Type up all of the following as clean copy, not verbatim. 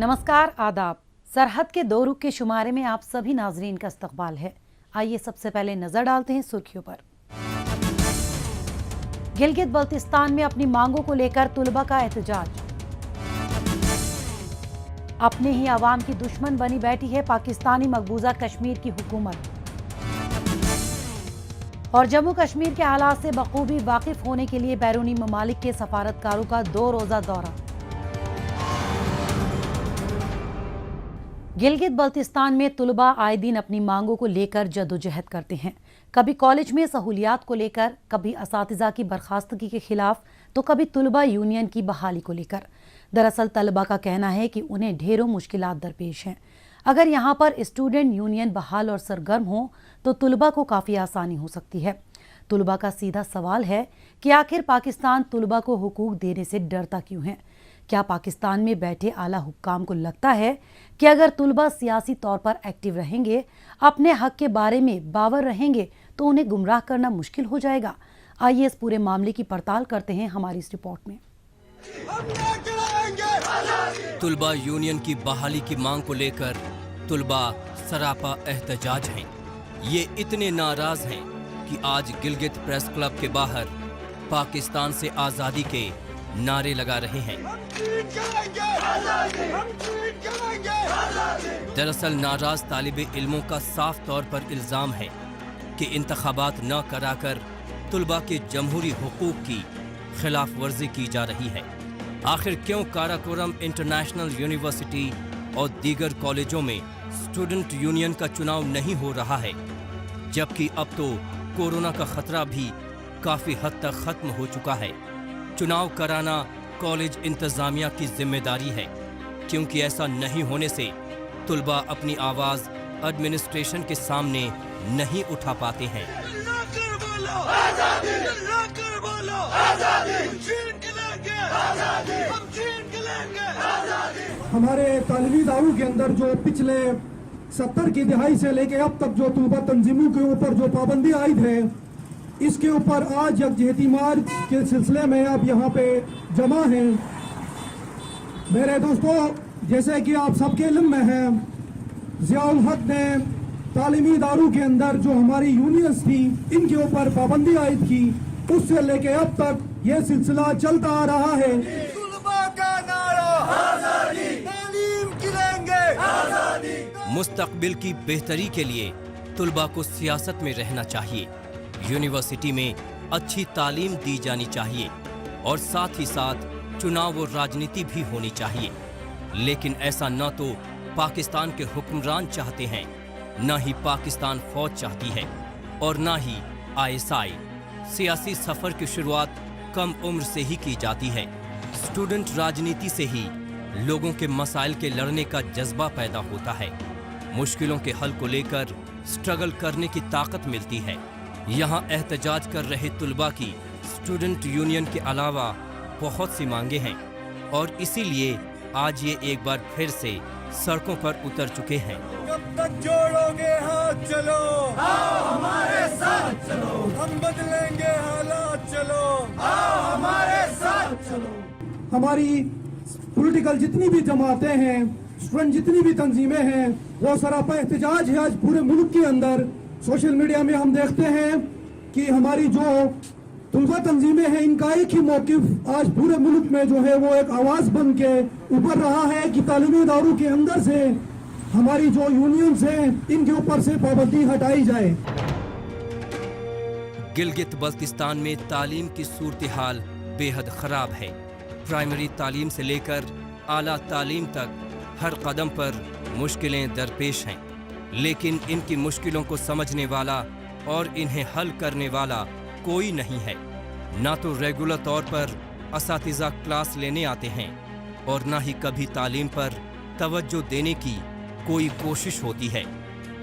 नमस्कार, आदाब। सरहद के दो रुख के शुमारे में आप सभी नाजरीन का इस्तकबाल है। आइए सबसे पहले नजर डालते हैं सुर्खियों पर। गिलगित बल्तिस्तान में अपनी मांगों को लेकर तुलबा का एहतजाज। अपने ही आवाम की दुश्मन बनी बैठी है पाकिस्तानी मकबूजा कश्मीर की हुकूमत। और जम्मू कश्मीर के हालात से बखूबी वाकिफ होने के लिए बैरूनी ममालिक के सफारतकारों का 2 रोजा दौरा। गिलगित बल्तिस्तान में तुलबा आए दिन अपनी मांगों को लेकर जदोजहद करते हैं। कभी कॉलेज में सहूलियात को लेकर, कभी असातिज़ा की बर्खास्तगी के खिलाफ, तो कभी तुलबा यूनियन की बहाली को लेकर। दरअसल तलबा का कहना है कि उन्हें ढेरों मुश्किलात दरपेश हैं। अगर यहाँ पर स्टूडेंट यूनियन बहाल और सरगर्म हो तो तुलबा को काफ़ी आसानी हो सकती है। तुलबा का सीधा सवाल है कि आखिर पाकिस्तान तुलबा को हुकूक देने से डरता क्यों है? क्या पाकिस्तान में बैठे आला हुक्काम को लगता है कि अगर तुलबा सियासी तौर पर एक्टिव रहेंगे, अपने हक के बारे में बावर रहेंगे, तो उन्हें गुमराह करना मुश्किल हो जाएगा? आइए इस पूरे मामले की पड़ताल करते हैं हमारी इस रिपोर्ट में। तुलबा यूनियन की बहाली की मांग को लेकर तुलबा सरापा एहतजाज हैं। ये इतने नाराज हैं कि आज गिलगित प्रेस क्लब के बाहर पाकिस्तान से आज़ादी के नारे लगा रहे हैं। दरअसल नाराज तालिबे इल्मों का साफ तौर पर इल्जाम है कि इंतखाबात न कराकर तुलबा के जमहूरी हुकूक की खिलाफ वर्जी की जा रही है। आखिर क्यों काराकोरम इंटरनेशनल यूनिवर्सिटी और दीगर कॉलेजों में स्टूडेंट यूनियन का चुनाव नहीं हो रहा है, जबकि अब तो कोरोना का खतरा भी काफी हद तक खत्म हो चुका है? चुनाव कराना कॉलेज इंतजामिया की जिम्मेदारी है, क्योंकि ऐसा नहीं होने से तुलबा अपनी आवाज एडमिनिस्ट्रेशन के सामने नहीं उठा पाते हैं। हमारे तालीमी इदारों के अंदर जो पिछले 70 की दहाई से लेके अब तक जो तुलबा तंजीमों के ऊपर जो पाबंदी आयद है, इसके ऊपर आज यकजहतीमार्च के सिलसिले में अब यहाँ पे जमा हैं। मेरे दोस्तों, जैसे कि आप सबके इल्म में है, ज़ियाउल हक ने तालीमी इदारों के अंदर जो हमारी यूनियंस थी, इनके ऊपर पाबंदी आयद की, उससे लेके अब तक ये सिलसिला चलता आ रहा है। तुलबा का नारा आजादी, तालीम गिराएंगे आजादी। मुस्तकबिल की बेहतरी के लिए तुलबा को सियासत में रहना चाहिए, यूनिवर्सिटी में अच्छी तालीम दी जानी चाहिए और साथ ही साथ चुनाव और राजनीति भी होनी चाहिए। लेकिन ऐसा न तो पाकिस्तान के हुक्मरान चाहते हैं, न ही पाकिस्तान फौज चाहती है और न ही ISI। सियासी सफर की शुरुआत कम उम्र से ही की जाती है। स्टूडेंट राजनीति से ही लोगों के मसाइल के लड़ने का जज्बा पैदा होता है, मुश्किलों के हल को लेकर स्ट्रगल करने की ताकत मिलती है। यहाँ एहतजाज कर रहे तुलबा की स्टूडेंट यूनियन के अलावा बहुत सी मांगे हैं और इसीलिए आज ये एक बार फिर से सड़कों पर उतर चुके हैं। कब तक जोड़ोगे हाथ, चलो आओ हमारे साथ चलो, हम बदलेंगे हालात, चलो आओ हमारे साथ चलो। हमारी पॉलिटिकल जितनी भी जमातें हैं, स्टूडेंट जितनी भी तंजीमें हैं, वो सरापा एहतजाज है आज पूरे मुल्क के अंदर। सोशल मीडिया में हम देखते हैं कि हमारी जो तुलबा तंजीमें हैं, इनका एक ही मौकिफ आज पूरे मुल्क में जो है वो एक आवाज बन के उभर रहा है कि तालीमी इदारों के अंदर से हमारी जो यूनियंस हैं, इनके ऊपर से पाबंदी हटाई जाए। गिलगित बल्तिस्तान में तालीम की सूरत हाल बेहद खराब है। प्राइमरी तालीम से लेकर आला तालीम तक हर कदम पर मुश्किलें दरपेश हैं, लेकिन इनकी मुश्किलों को समझने वाला और इन्हें हल करने वाला कोई नहीं है। ना तो रेगुलर तौर पर असातिज़ा क्लास लेने आते हैं और ना ही कभी तालीम पर तवज्जो देने की कोई कोशिश होती है।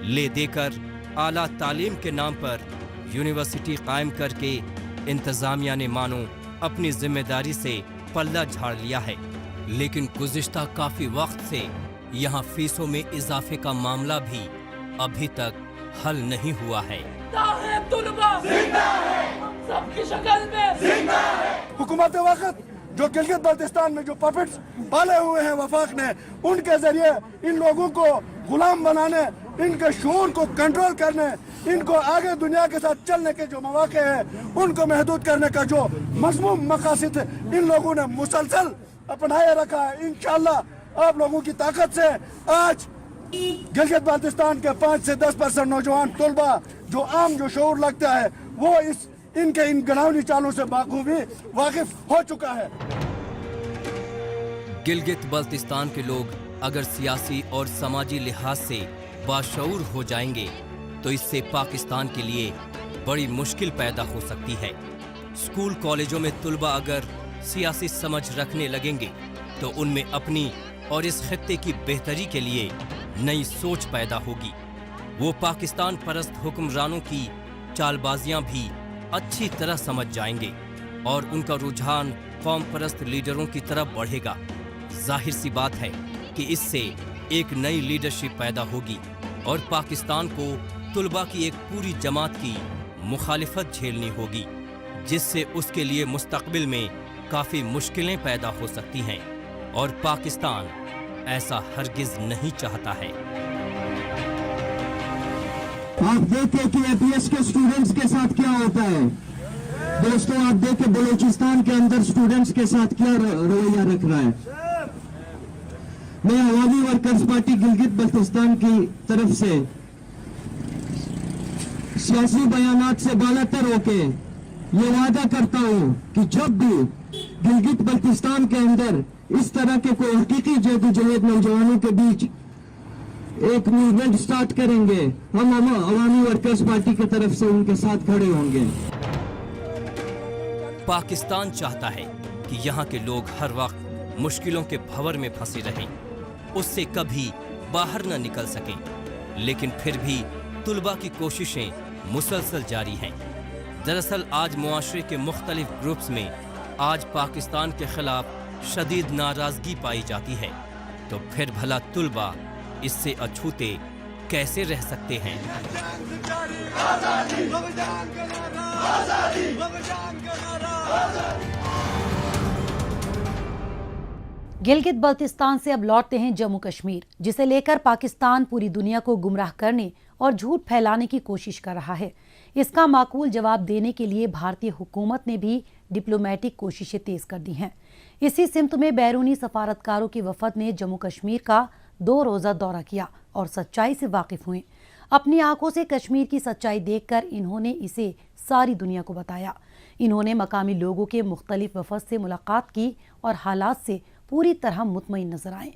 ले देकर आला तालीम के नाम पर यूनिवर्सिटी कायम करके इंतज़ामिया ने मानो अपनी जिम्मेदारी से पल्ला झाड़ लिया है, लेकिन गुज़िश्ता काफ़ी वक्त से यहाँ फीसों में इजाफे का मामला भी अभी तक हल नहीं हुआ है। तुलबा जिंदा है, सबकी शक्ल में जिंदा है। हुकूमत वक्त جو گلگت بلتستان میں جو پپٹس پالے ہوئے ہیں وفاق نے، ان کے ذریعے ان لوگوں کو غلام بنانے، ان کے شعور کو کنٹرول کرنے، ان کو آگے دنیا کے ساتھ چلنے کے جو مواقع ہیں ان کو محدود کرنے کا جو مذموم مقاصد ان لوگوں نے مسلسل اپنائے رکھا ہے. انشاءاللہ آپ لوگوں کی طاقت سے آج گلگت بلتستان کے 5 سے 10% نوجوان طلبہ جو عام جو شعور لگتا ہے وہ ان کے ان گناہونی چالوں سے بخوبی واقف ہو چکا ہے. گلگت بلتستان کے لوگ اگر سیاسی اور سماجی لحاظ سے باشعور ہو جائیں گے تو اس سے پاکستان کے لیے بڑی مشکل پیدا ہو سکتی ہے. اسکول کالجوں میں طلبہ اگر سیاسی سمجھ رکھنے لگیں گے تو ان میں اپنی اور اس خطے کی بہتری کے لیے نئی سوچ پیدا ہوگی. وہ پاکستان پرست حکمرانوں کی چال بازیاں بھی اچھی طرح سمجھ جائیں گے اور ان کا رجحان قوم پرست لیڈروں کی طرف بڑھے گا. ظاہر سی بات ہے کہ اس سے ایک نئی لیڈرشپ پیدا ہوگی اور پاکستان کو طلباء کی ایک پوری جماعت کی مخالفت جھیلنی ہوگی، جس سے اس کے لیے مستقبل میں کافی مشکلیں پیدا ہو سکتی ہیں اور پاکستان ایسا ہرگز نہیں چاہتا ہے. آپ دیکھیں کہ APS کے اسٹوڈنٹس کے ساتھ کیا ہوتا ہے دوستوں. آپ دیکھیں بلوچستان کے اندر اسٹوڈنٹس کے ساتھ کیا رویہ رکھ رہا ہے. میں عوامی ورکرز پارٹی گلگت بلتستان کی طرف سے سیاسی بیانات سے بالاتر ہو کے یہ وعدہ کرتا ہوں کہ جب بھی گلگت بلتستان کے اندر اس طرح کے کوئی حقیقی جدوجہد نوجوانوں کے بیچ ایک موومنٹ سٹارٹ کریں گے، ہم عوامی ورکرز پارٹی کی طرف سے ان کے ساتھ کھڑے ہوں گے. پاکستان چاہتا ہے کہ یہاں کے لوگ ہر وقت مشکلوں کے بھنور میں پھنسے رہیں، اس سے کبھی باہر نہ نکل سکیں، لیکن پھر بھی طلباء کی کوششیں مسلسل جاری ہیں. دراصل آج معاشرے کے مختلف گروپس میں آج پاکستان کے خلاف شدید ناراضگی پائی جاتی ہے، تو پھر بھلا طلباء اس سے اچھوتے کیسے رہ سکتے ہیں؟ گلگت بلتستان سے اب لوٹتے ہیں جموں کشمیر، جسے لے کر پاکستان پوری دنیا کو گمراہ کرنے اور جھوٹ پھیلانے کی کوشش کر رہا ہے. اس کا معقول جواب دینے کے لیے بھارتی حکومت نے بھی ڈپلومیٹک کوششیں تیز کر دی ہیں. اسی سمت میں بیرونی سفارتکاروں کی وفد نے جموں کشمیر کا 2 روزہ دورہ کیا اور سچائی سے واقف ہوئے. اپنی آنکھوں سے کشمیر کی سچائی دیکھ کر انہوں نے اسے ساری دنیا کو بتایا. انہوں نے مقامی لوگوں کے مختلف وفد سے ملاقات کی اور حالات سے پوری طرح مطمئن نظر آئے.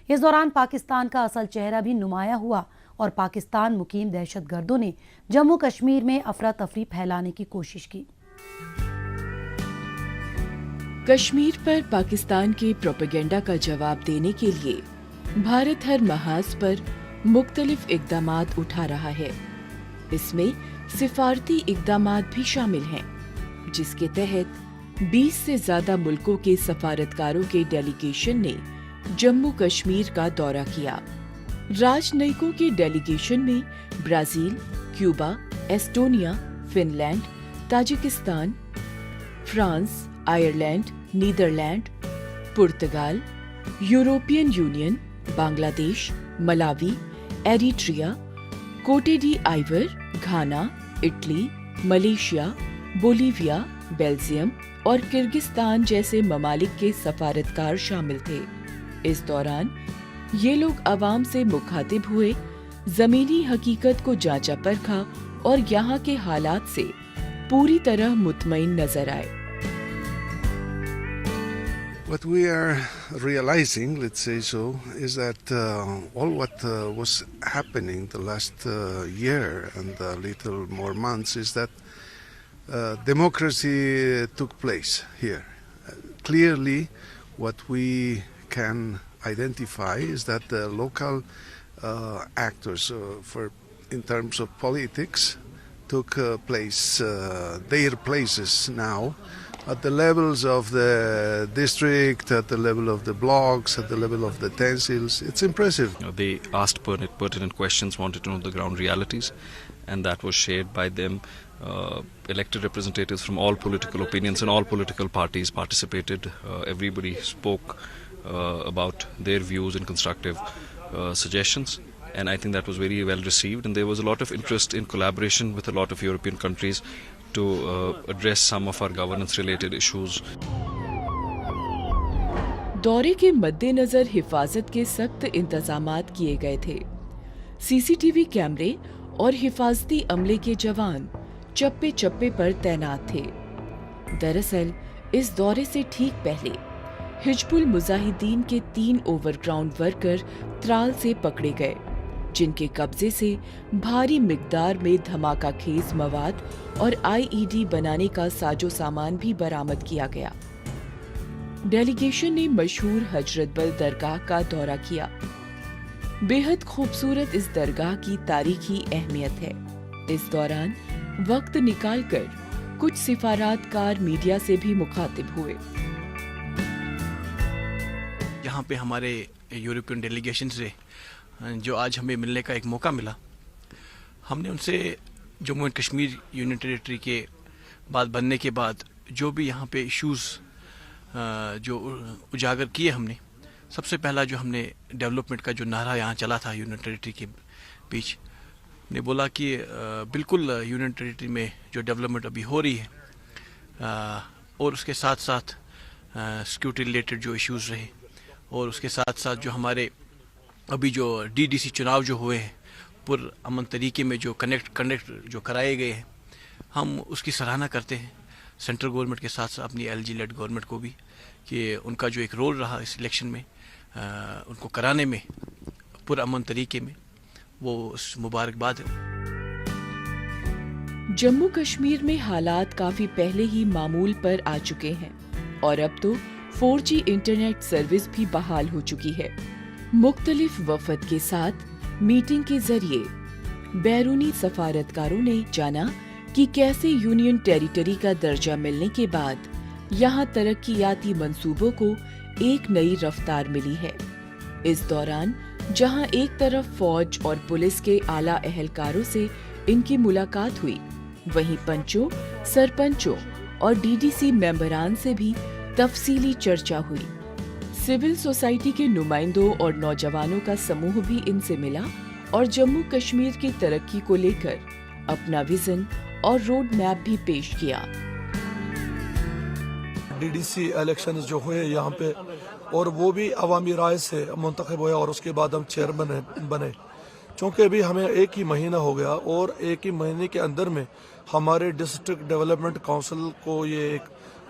اس دوران پاکستان کا اصل چہرہ بھی نمایاں ہوا اور پاکستان مقیم دہشت گردوں نے جموں کشمیر میں افراتفری پھیلانے کی کوشش کی. کشمیر پر پاکستان کے پروپیگنڈا کا جواب دینے کے لیے بھارت ہر محاذ پر مختلف اقدامات اٹھا رہا ہے. اس میں سفارتی اقدامات بھی شامل ہیں، جس کے تحت 20 سے زیادہ ملکوں کے سفارتکاروں کے ڈیلیگیشن نے جموں کشمیر کا دورہ کیا. راجنیکوں کے ڈیلیگیشن میں Brazil, Cuba, Estonia, Finland, Tajikistan, France, Ireland, Netherland, Portugal, European Union, Bangladesh, Malawi, Eritrea, Cote d'Ivoire, Ghana, Italy, Malaysia, Bolivia, Belgium اور کرگستان جیسے ممالک کے سفارتکار شامل تھے. اس دوران یہ لوگ عوام سے مخاطب ہوئے، زمینی حقیقت کو جانچا پرکھا اور یہاں کے حالات سے پوری طرح مطمئن نظر آئے. What we are realizing, let's say so, is that all what was happening the last year and a little more months is that democracy took place here. Clearly, what we can identify is that the local actors in terms of politics took place, their places now at the levels of the district, at the level of the blocks, at the level of the tehsils. It's impressive. They asked pertinent questions, wanted to know the ground realities, and that was shared by them. elected representatives from all political opinions and all political parties participated. Everybody spoke about their views and constructive suggestions, and I think that was very well received, and there was a lot of interest in collaboration with a lot of European countries to address some of our governance related issues. दौरे के मद्देनजर हिफाजत के सख्त इंतजामात किए गए थे। CCTV कैमरे और हिफाजती अमले के जवान चप्पे चप्पे पर तैनात थे। दरअसल इस दौरे से ठीक पहले हिजबुल मुजाहिदीन के 3 ओवरग्राउंड वर्कर त्राल से पकड़े गए, जिनके कब्जे से भारी मिकदार में धमाका खेज मवाद और आईईडी बनाने का साजो सामान भी बरामद किया गया। डेलीगेशन ने मशहूर हजरत बल दरगाह का दौरा किया। बेहद खूबसूरत इस दरगाह की तारीखी अहमियत है। इस दौरान वक्त निकालकर कुछ सिफारतकार मीडिया से भी मुखातिब हुए। यहाँ पे हमारे यूरोपियन डेलीगेशन से जो आज हमें मिलने का एक मौका मिला, हमने उनसे Jammu and Kashmir union territory के बाद बनने के बाद जो भी यहाँ पे इश्यूज़ जो उजागर किए हमने, सबसे पहला जो हमने डेवलपमेंट का जो नारा यहाँ चला था यूनियन टेरिटरी के बीच, हमने बोला कि बिल्कुल यूनियन टेरिटरी में जो डेवलपमेंट अभी हो रही है और उसके साथ साथ सिक्योरिटी रिलेटेड जो इश्यूज़ रहे और उसके साथ साथ जो हमारे अभी जो डीडीसी चुनाव जो हुए हैं पुर अमन तरीके में जो कनेक्ट जो कराए गए हैं, हम उसकी सराहना करते हैं सेंट्रल गवर्नमेंट के साथ साथ अपनी एलजी लेड गवर्नमेंट को भी, कि उनका जो एक रोल रहा इस इलेक्शन में उनको कराने में पुर अमन तरीके में, वो मुबारकबाद है। जम्मू कश्मीर में हालात काफी पहले ही मामूल पर आ चुके हैं और अब तो 4G इंटरनेट सर्विस भी बहाल हो चुकी है। मुख्तलिफ वफद के साथ मीटिंग के जरिए बैरूनी सफारतकारों ने जाना कि कैसे यूनियन टेरिटरी का दर्जा मिलने के बाद यहाँ तरक्कियाती मंसूबों को एक नई रफ्तार मिली है। इस दौरान जहाँ एक तरफ फौज और पुलिस के आला अहलकारों से इनकी मुलाकात हुई, वहीं पंचों, सरपंचों और डीडीसी मेंबरान से भी तफसीली चर्चा हुई। सिविल सोसाइटी के नुमाइंदों और नौजवानों का समूह भी इनसे मिला और जम्मू कश्मीर की तरक्की को लेकर अपना विजन और रोड मैप भी पेश किया। डीडीसी इलेक्शंस जो हुए यहाँ पे, और वो भी अवामी राय से मुंतखब हुआ और उसके बाद हम चेयरमैन बने। चूँकि अभी हमें एक ही महीना हो गया और एक ही महीने के अंदर में हमारे डिस्ट्रिक्ट डेवलपमेंट काउंसिल को ये एक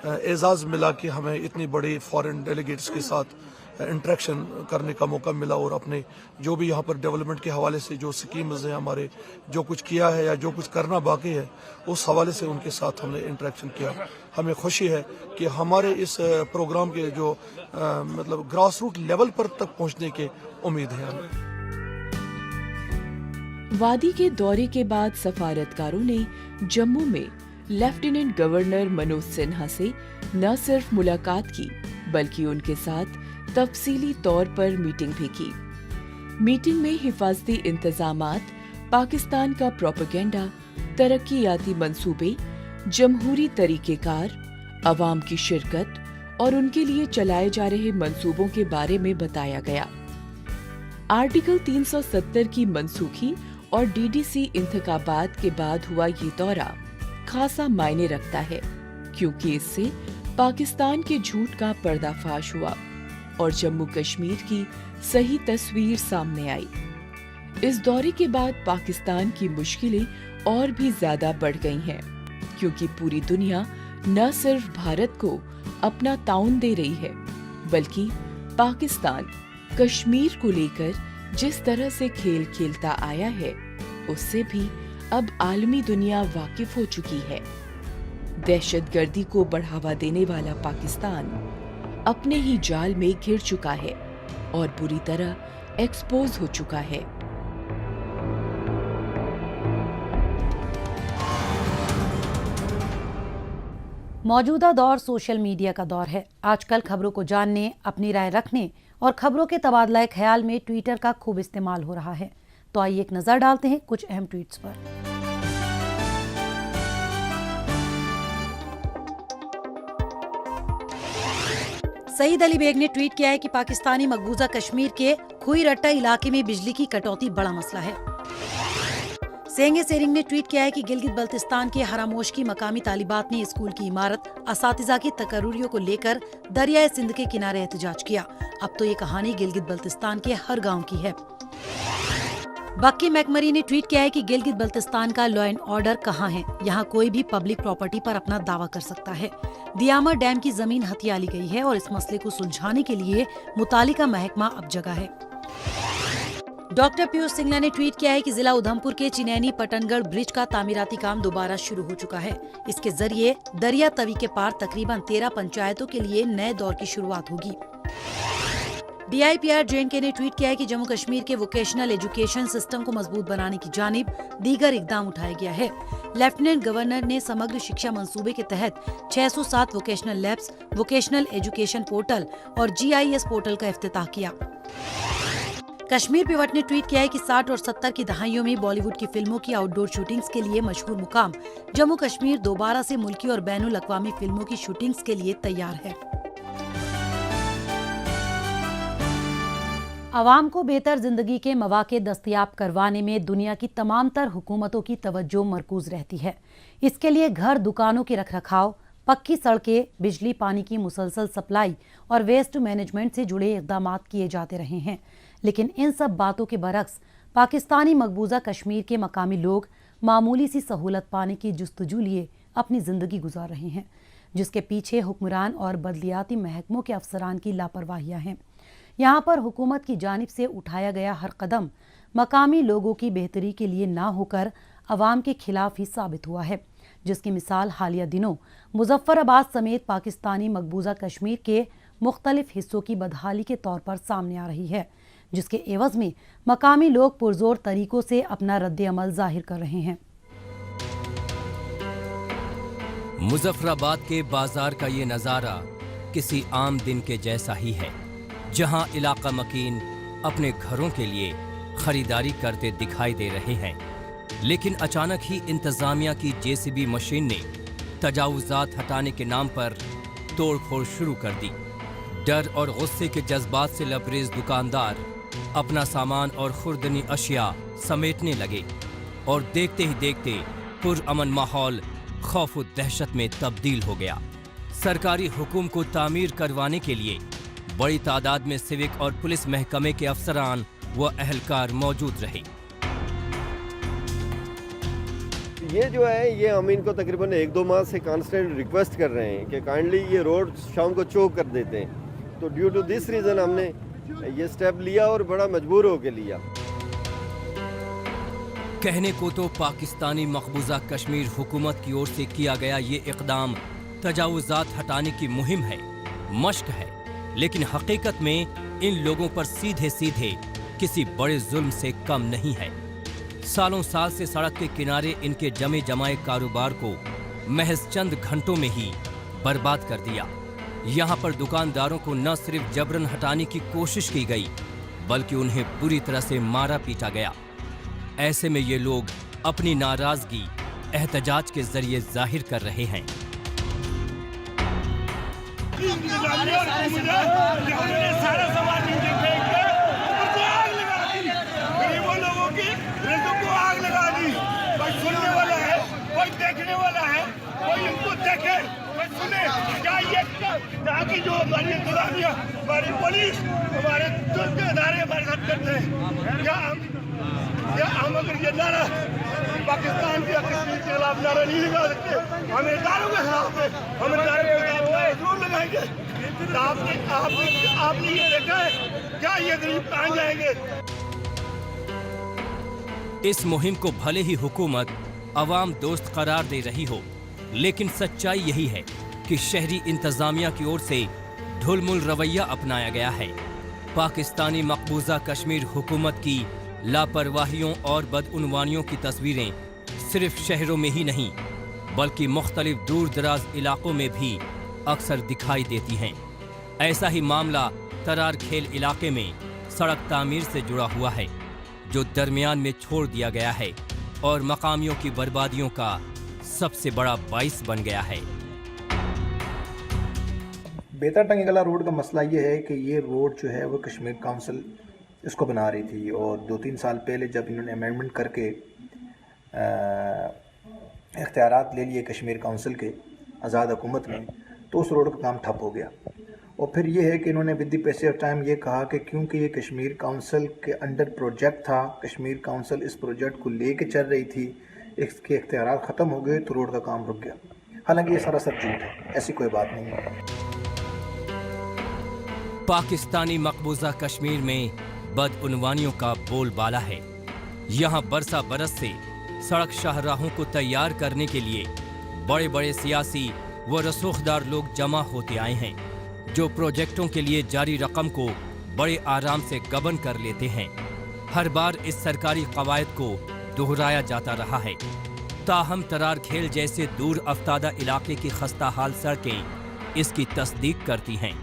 एजाज़ मिला कि हमें इतनी बड़ी फॉरेन डेलीगेट्स के साथ इंटरेक्शन करने का मौका मिला और अपने जो भी यहाँ पर डेवलपमेंट के हवाले से जो स्कीम्स हैं, हमारे जो कुछ किया है या जो कुछ करना बाकी है, उस हवाले से उनके साथ हमने इंटरेक्शन किया। हमें खुशी है कि हमारे इस प्रोग्राम के जो मतलब ग्रास रूट लेवल पर तक पहुँचने की उम्मीद है हमें। वादी के दौरे के बाद सफारतकारों ने जम्मू में लेफ्टिनेंट गवर्नर मनोज सिन्हा से न सिर्फ मुलाकात की बल्कि उनके साथ तफसीली तौर पर मीटिंग भी की। मीटिंग में हिफाजती इंतजामात, पाकिस्तान का प्रोपेगेंडा, तरक्कियाती मंसूबे, जमहूरी तरीकेकार, अवाम की शिरकत और उनके लिए चलाए जा रहे मंसूबों के बारे में बताया गया। आर्टिकल 370 की मनसूखी और डीडीसी इंतखाबात के बाद हुआ ये दौरा खासा मायने रखता है, क्योंकि इससे पाकिस्तान के झूठ का पर्दाफाश हुआ और जम्मू कश्मीर की सही तस्वीर सामने आई। इस दौरे के बाद पाकिस्तान की मुश्किलें और भी ज्यादा बढ़ गई हैं, क्योंकि पूरी दुनिया न सिर्फ भारत को अपना ताउन दे रही है, बल्कि पाकिस्तान कश्मीर को लेकर जिस तरह से खेल खेलता आया है, उससे भी अब आलमी दुनिया वाकिफ हो चुकी है। दहशतगर्दी को बढ़ावा देने वाला पाकिस्तान अपने ही जाल में घिर चुका है और बुरी तरह एक्सपोज हो चुका है। मौजूदा दौर सोशल मीडिया का दौर है। आजकल खबरों को जानने, अपनी राय रखने और खबरों के तबादला ख्याल में ट्विटर का खूब इस्तेमाल हो रहा है। तो आइए एक नजर डालते हैं कुछ अहम ट्वीट्स पर। सईद अली बेग ने ट्वीट किया है कि पाकिस्तानी मकबूजा कश्मीर के खुई रट्टा इलाके में बिजली की कटौती बड़ा मसला है। सेंगे सेरिंग ने ट्वीट किया है कि गिलगित बल्तिस्तान के हरामोश की मकामी तालिबात ने स्कूल की इमारत, असातिजा की तकर्रुरियों को लेकर दरियाए सिंध के किनारे एहतजाज किया। अब तो ये कहानी गिलगित बल्तिस्तान के हर गांव की है। बक्की मैकमरी ने ट्वीट किया है कि गिलगित बल्तिस्तान का लॉ एंड ऑर्डर कहाँ है, यहाँ कोई भी पब्लिक प्रॉपर्टी पर अपना दावा कर सकता है। दियामर डैम की जमीन हथिया ली गई है और इस मसले को सुलझाने के लिए मुतालिका महकमा अब जगह है। डॉक्टर पीयूष सिंगला ने ट्वीट किया है कि जिला उधमपुर के चिनैनी पटनगढ़ ब्रिज का तामीराती काम दोबारा शुरू हो चुका है। इसके जरिए दरिया तवी के पार तकरीबन 13 पंचायतों के लिए नए दौर की शुरुआत होगी। DIPR JNK ने ट्वीट किया है कि जम्मू कश्मीर के वोकेशनल एजुकेशन सिस्टम को मजबूत बनाने की जानिब दीगर इकदाम उठाया गया है। लेफ्टिनेंट गवर्नर ने समग्र शिक्षा मंसूबे के तहत 607 vocational labs, vocational education portal और GIS पोर्टल का इफ्तिताह किया। कश्मीर पिवट ने ट्वीट किया है कि 60 और 70 की दहाइयों में बॉलीवुड की फिल्मों की आउटडोर शूटिंग्स के लिए मशहूर मुकाम जम्मू कश्मीर दोबारा से मुल्की और बैनुल अक़वामी फिल्मों की शूटिंग्स के लिए तैयार है। अवाम को बेहतर जिंदगी के मौके दस्तयाब करवाने में दुनिया की तमाम तर हुकूमतों की तवज्जो मरकूज रहती है। इसके लिए घर, दुकानों के रखरखाव, पक्की सड़कें, बिजली, पानी की मुसलसल सप्लाई और वेस्ट मैनेजमेंट से जुड़े इक़दाम किए जाते रहे हैं। लेकिन इन सब बातों के बरक्स पाकिस्तानी मकबूजा कश्मीर के मकामी लोग मामूली सी सहूलत पाने की जुस्तजू लिए अपनी जिंदगी गुजार रहे हैं, जिसके पीछे हुक्मरान और बदलियाती महकमों के अफसरान की लापरवाहियां हैं। यहाँ पर हुकूमत की जानिब से उठाया गया हर कदम मकामी लोगों की बेहतरी के लिए ना होकर अवाम के खिलाफ ही साबित हुआ है, जिसकी मिसाल हालिया दिनों मुजफ्फराबाद समेत पाकिस्तानी मकबूजा कश्मीर के मुख्तलिफ हिस्सों की बदहाली के तौर पर सामने आ रही है, जिसके एवज में मकामी लोग पुरजोर तरीकों से अपना रद्द अमल जाहिर कर रहे हैं। मुजफ्फराबाद के बाजार का ये नज़ारा किसी आम दिन के जैसा ही है, जहां इलाका मकीन अपने घरों के लिए खरीदारी करते दिखाई दे रहे हैं। लेकिन अचानक ही इंतजामिया की JCB मशीन ने तजावुजात हटाने के नाम पर तोड़फोड़ शुरू कर दी। डर और गुस्से के जज्बात से लबरेज दुकानदार अपना सामान और खुर्दनी अशिया समेटने लगे और देखते ही देखते पुरअमन माहौल खौफ व दहशत में तब्दील हो गया। सरकारी हुकुम को तामीर करवाने के लिए बड़ी तादाद में सिविक और पुलिस महकमे के अफसरान व अहलकार मौजूद रहे। ये जो है ये हम इनको तकरीबन 1-2 माह से कांस्टेंट रिक्वेस्ट कर रहे हैं कि काइंडली ये रोड शाम को चौक कर देते हैं। तो ड्यू टू दिस रीज़न हमने ये स्टेप लिया और बड़ा मजबूर होकर लिया। कहने को तो पाकिस्तानी मकबूजा कश्मीर हुकूमत की ओर से किया गया ये इक़दाम तजावुजात हटाने की मुहिम है, मश्क है, लेकिन हकीकत में इन लोगों पर सीधे सीधे किसी बड़े जुल्म से कम नहीं है। सालों साल से सड़क के किनारे इनके जमे जमाए कारोबार को महज चंद घंटों में ही बर्बाद कर दिया। यहाँ पर दुकानदारों को न सिर्फ जबरन हटाने की कोशिश की गई, बल्कि उन्हें बुरी तरह से मारा पीटा गया। ऐसे में ये लोग अपनी नाराजगी एहतजाज के जरिए जाहिर कर रहे हैं। सुनने वाला है, कोई देखने वाला है, कोई इनको देखे, कोई सुने। क्या ये यहाँ की जो हमारी इंतजामिया, हमारी पुलिस, हमारे इदारे हमारे साथ करते हैं? क्या हम अगर ये नारा पाकिस्तान के खिलाफ नारा नहीं लगा सकते? हम इदारों के खिलाफ है, हम इदारों के खिलाफ जरूर लगाएंगे। आपने ये देखा है क्या ये गरीब कहाँ जाएंगे? इस मुहिम को भले ही हुकूमत अवाम दोस्त करार दे रही हो, लेकिन सच्चाई यही है कि शहरी इंतजामिया की ओर से ढुलमुल रवैया अपनाया गया है। पाकिस्तानी मकबूजा कश्मीर हुकूमत की लापरवाहियों और बदउनवानियों की तस्वीरें सिर्फ शहरों में ही नहीं, बल्कि मुख्तलिफ दूर दराज इलाकों में भी अक्सर दिखाई देती हैं। ऐसा ही मामला तरार खेल इलाके में सड़क तामीर से जुड़ा हुआ है, जो दरमियान में छोड़ दिया गया है और मकामियों की बर्बादियों का सबसे बड़ा बाइस बन गया है। बेहतर टंगीगला रोड का मसला ये है कि ये रोड जो है वो कश्मीर काउंसिल इसको बना रही थी, और 2-3 साल पहले जब इन्होंने अमेंडमेंट करके इख्तियारात ले लिए कश्मीर काउंसिल के आज़ाद हुकूमत ने, तो उस रोड का काम ठप हो गया। और फिर ये है कि इन्होंने with the passage of time ये कहा कि क्योंकि ये कश्मीर काउंसिल के अंडर प्रोजेक्ट था, कश्मीर काउंसिल इस प्रोजेक्ट को लेके चल रही थी, इसके इख्तियारात ख़त्म हो गए तो रोड का काम रुक गया। हालांकि ये सरासर झूठ है, ऐसी कोई बात नहीं है। पाकिस्तानी मकबूजा कश्मीर में बदउनवानियों का बोलबाला है। यहाँ बरसा बरस से सड़क शाहराहों को तैयार करने के लिए बड़े बड़े सियासी व रसूखदार लोग जमा होते आए हैं, जो प्रोजेक्टों के लिए जारी रकम को बड़े आराम से गबन कर लेते हैं। हर बार इस सरकारी कवायद को दोहराया जाता रहा है, ताहम तरार खेल जैसे दूर अफ्तादा इलाके की खस्ता हाल सड़कें इसकी तस्दीक करती हैं।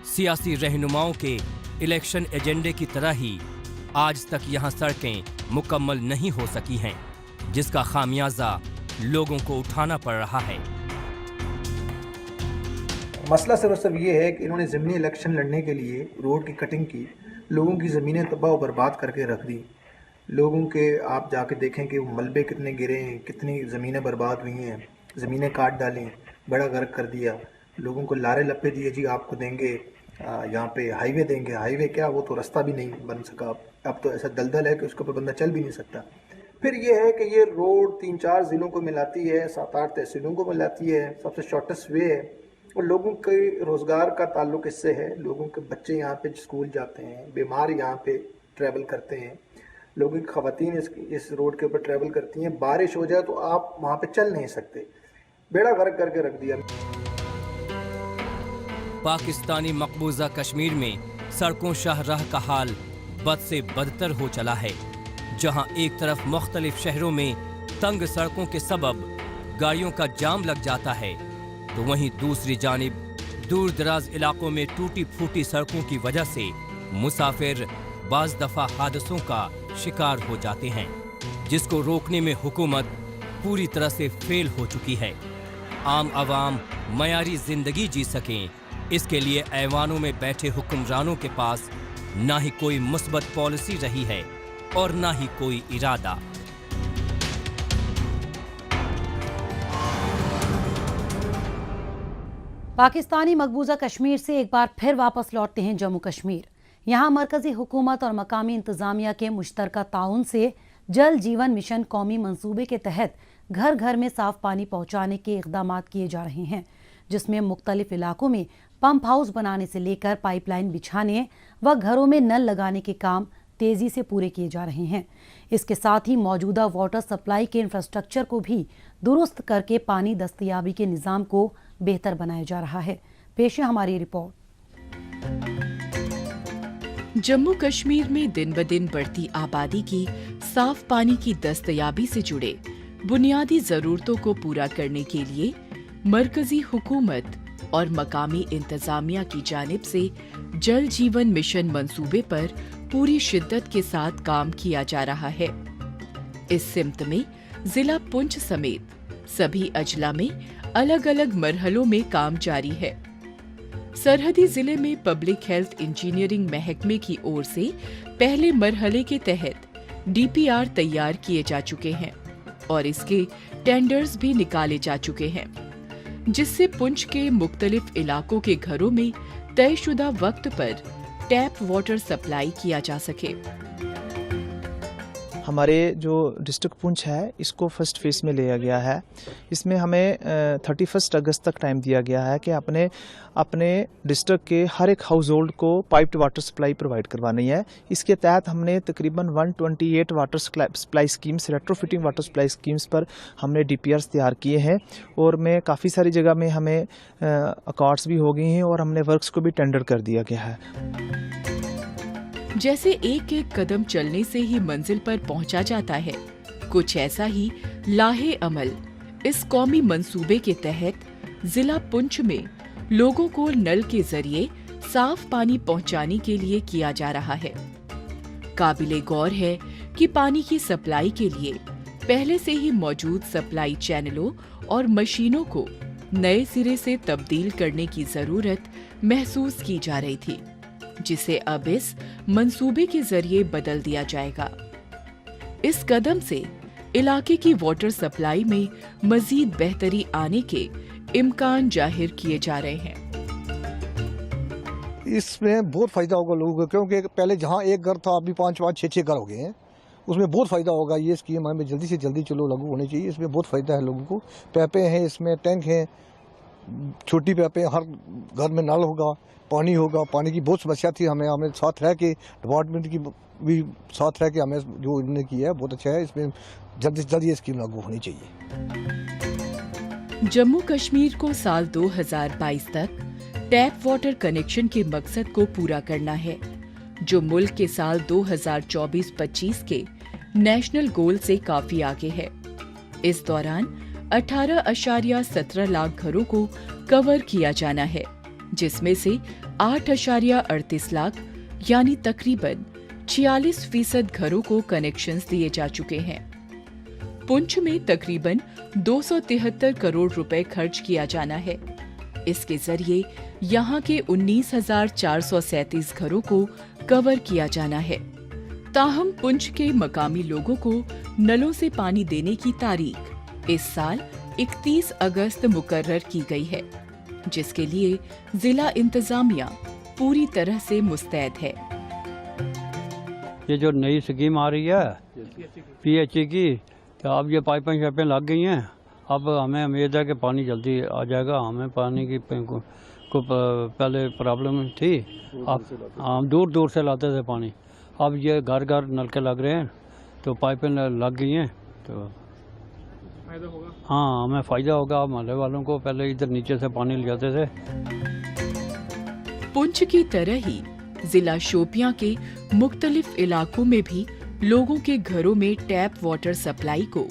सियासी रहनुमाओं के इलेक्शन एजेंडे की तरह ही आज तक यहाँ सड़कें मुकम्मल नहीं हो सकी हैं, जिसका खामियाजा लोगों को उठाना पड़ रहा है। मसला सिर्फ ये है कि इन्होंने ज़मीनी इलेक्शन लड़ने के लिए रोड की कटिंग की, लोगों की ज़मीनें तबाह व बर्बाद करके रख दी। लोगों के आप जाके देखें कि मलबे कितने गिरे हैं, कितनी ज़मीनें बर्बाद हुई हैं, ज़मीनें काट डालें, बड़ा गर्क कर दिया। लोगों को लारे लपे दिए, जी आपको देंगे यहाँ पे हाईवे देंगे। हाईवे क्या, वो तो रास्ता भी नहीं बन सका। अब तो ऐसा दलदल है कि उसके ऊपर बंदा चल भी नहीं सकता। फिर ये है कि ये रोड 3-4 ज़िलों को मिलाती है, 7-8 तहसीलों को मिलाती है, सबसे शॉर्टेस्ट वे है, और लोगों के रोज़गार का ताल्लुक़ इससे है। लोगों के बच्चे यहाँ पे स्कूल जाते हैं, बीमार यहाँ पे ट्रैवल करते हैं, लोगों की ख़वातीन इस रोड के ऊपर ट्रैवल करती हैं। बारिश हो जाए तो आप वहाँ पे चल नहीं सकते, बेड़ा गर्क करके रख दिया। पाकिस्तानी मकबूजा कश्मीर में सड़कों शाहराह का हाल बद से बदतर हो चला है, जहां एक तरफ मुख्तलिफ शहरों में तंग सड़कों के सबब गाड़ियों का जाम लग जाता है, तो वहीं दूसरी जानिब दूर दराज इलाकों में टूटी फूटी सड़कों की वजह से मुसाफिर बाज दफा हादसों का शिकार हो जाते हैं, जिसको रोकने में हुकूमत पूरी तरह से फेल हो चुकी है। आम आवाम मयारी जिंदगी जी सकें, इसके लिए ऐवानों में बैठे हुक्मरानों के पास ना ही कोई मुस्बत पॉलिसी रही है और ना ही कोई इरादा। पाकिस्तानी मकबूजा कश्मीर से एक बार फिर वापस लौटते हैं जम्मू कश्मीर। यहाँ मरकजी हुकूमत और मकामी इंतजामिया के मुश्तरका ताउन से जल जीवन मिशन कौमी मंसूबे के तहत घर घर में साफ पानी पहुँचाने के इक़दाम किए जा रहे हैं, जिसमें मुख्तलिफ इलाकों में पंप हाउस बनाने से लेकर पाइपलाइन बिछाने व घरों में नल लगाने के काम तेज़ी से पूरे किए जा रहे हैं। इसके साथ ही मौजूदा वाटर सप्लाई के इंफ्रास्ट्रक्चर को भी दुरुस्त करके पानी दस्तयाबी के निज़ाम को बेहतर बनाया जा रहा है। पेश है हमारी रिपोर्ट। जम्मू कश्मीर में दिन ब दिन बढ़ती आबादी की साफ पानी की दस्तयाबी से जुड़े बुनियादी ज़रूरतों को पूरा करने के लिए मरकजी हुकूमत और मकामी इंतजामिया की जानिब से जल जीवन मिशन मंसूबे पर पूरी शिद्दत के साथ काम किया जा रहा है। इस सिमत में जिला पुंछ समेत सभी अजला में अलग अलग मरहलों में काम जारी है। सरहदी जिले में पब्लिक हेल्थ इंजीनियरिंग महकमे की ओर से पहले मरहले के तहत DPR तैयार किए जा चुके हैं और इसके टेंडर्स भी निकाले जा चुके हैं, जिससे पुंछ के मुख्तलिफ इलाकों के घरों में तयशुदा वक्त पर टैप वाटर सप्लाई किया जा सके। हमारे जो डिस्ट्रिक्ट पुंछ है इसको फर्स्ट फेज में लिया गया है। इसमें हमें 31 अगस्त तक टाइम दिया गया है कि अपने डिस्ट्रिक्ट के हर एक हाउस होल्ड को पाइप्ड वाटर सप्लाई प्रोवाइड करवानी है। इसके तहत हमने तकरीबन 128 water supply schemes, retrofitting water supply schemes पर हमने DPRs तैयार किए हैं और में काफ़ी सारी जगह में हमें अकॉर्ड्स भी हो गई हैं और हमने वर्क्स को भी टेंडर कर दिया गया है। जैसे एक एक कदम चलने से ही मंजिल पर पहुंचा जाता है, कुछ ऐसा ही लाहे अमल इस कौमी मंसूबे के तहत जिला पुंछ में लोगों को नल के जरिए साफ पानी पहुंचाने के लिए किया जा रहा है। काबिले गौर है कि पानी की सप्लाई के लिए पहले से ही मौजूद सप्लाई चैनलों और मशीनों को नए सिरे से तब्दील करने की जरूरत महसूस की जा रही थी, जिसे अब इस मंसूबे के जरिए बदल दिया जाएगा। इस कदम से इलाके की वाटर सप्लाई में मजीद बेहतरी आने के इम्कान जाहिर किए जा रहे हैं। इसमें बहुत फ़ायदा होगा लोगों को, क्योंकि पहले जहाँ एक घर था अभी 5-5, 6 घर हो गए हैं। उसमें बहुत फ़ायदा होगा। ये स्कीम हमें जल्दी से जल्दी चलो लागू होनी चाहिए। इसमें बहुत फ़ायदा है लोगों को। पैपे हैं, इसमें टैंक हैं, छोटी पैपे, हर घर में नल होगा, पानी होगा। पानी की बहुत समस्या थी, हमें साथ रह के डिपार्टमेंट की भी साथ रह के हमें जो इन्होंने किया है बहुत अच्छा है। इसमें जल्दी से जल्दी ये स्कीम लागू होनी चाहिए। जम्मू कश्मीर को साल 2022 तक टैप वाटर कनेक्शन के मकसद को पूरा करना है, जो मुल्क के साल 2024-25 के नेशनल गोल से काफी आगे है। इस दौरान 18.17 लाख घरों को कवर किया जाना है, जिसमें से 8.38 लाख यानी तकरीबन 46% घरों को कनेक्शंस दिए जा चुके हैं। पुंछ में तकरीबन 273 करोड़ रुपए खर्च किया जाना है। इसके जरिए यहाँ के 19,437 घरों को कवर किया जाना है। ताहम पुंछ के मकामी लोगों को नलों से पानी देने की तारीख इस साल 31 अगस्त मुकर्रर की गई है, जिसके लिए जिला इंतजामिया पूरी तरह से मुस्तैद है। ये जो नई स्कीम आ रही है PHE की, तो अब ये पाइपें शाइपें लग गई हैं। अब हमें उम्मीद है कि पानी जल्दी आ जाएगा। हमें पानी की को पहले प्रॉब्लम थी, अब हम दूर दूर से लाते थे पानी। अब ये घर घर नलके लग रहे हैं, तो पाइपें लग गई हैं, तो हाँ हमें फ़ायदा होगा। अब मोहल्ले वालों को पहले इधर नीचे से पानी ले जाते थे। पुंछ की तरह ही जिला शोपियां के मुख्तलिफ इलाकों में भी लोगों के घरों में टैप वाटर सप्लाई को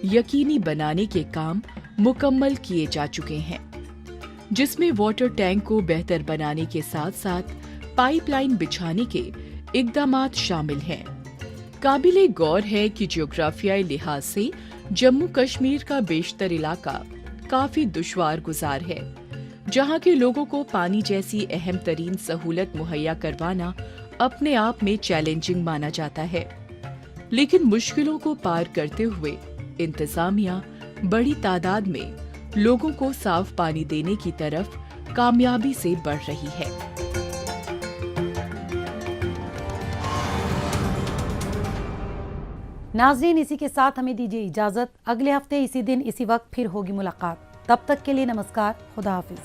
यकीनी बनाने के काम मुकम्मल किए जा चुके हैं, जिसमें वाटर टैंक को बेहतर बनाने के साथ साथ पाइपलाइन बिछाने के इकदामात शामिल हैं। काबिले गौर है कि ज्योग्राफियाई लिहाज से जम्मू कश्मीर का बेशतर इलाका काफी दुश्वार गुजार है, जहां के लोगों को पानी जैसी अहम तरीन सहूलत मुहैया करवाना अपने आप में चैलेंजिंग माना जाता है। लेकिन मुश्किलों को पार करते हुए इंतजामिया बड़ी तादाद में लोगों को साफ पानी देने की तरफ कामयाबी से बढ़ रही है। नाज़रीन, इसी के साथ हमें दीजिए इजाजत। अगले हफ्ते इसी दिन इसी वक्त फिर होगी मुलाकात। तब तक के लिए नमस्कार, खुदा हाफिज।